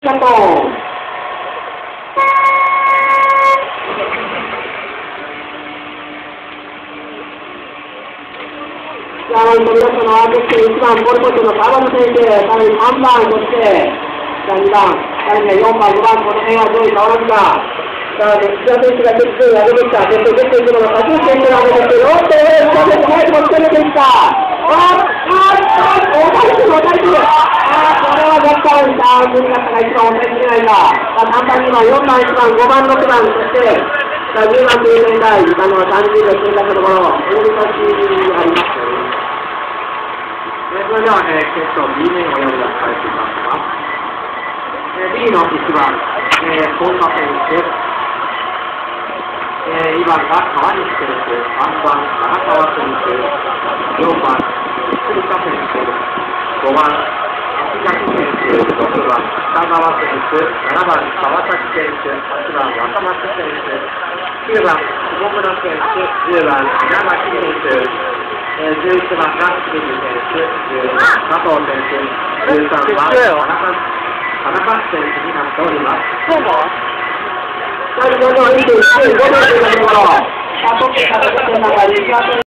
ありがとう。本当に皆さんのアーティスト1番、ポルポットの川野選手、さらに3番、そして、2番、さらに4番、5番、この辺は上位変わらずか。さあ、土田選手が結構上げてきた。そして出ていくのが竹内選手なんですけど、おっと、土田選手、早くもつけてきた。これは若干、無理だったが1番抑えきれないか。3番、2番、4番、1番、5番、6番、そして、10番という年代、30秒過ぎたところ、難しいありますよね。それでは、決勝 B 面を読み出されていますが、B の1番、本間選手、2番が川西選手、3番、長川選手、4番、栗田選手、5番、秋崎選手、6番、北川選手、7番、川崎選手、8番、若松選手、9番、下村選手、10番、稲垣選手、11番が清水選手、12番佐藤選手、13番田中選手になっております。そうか。最後の1.5秒というところ。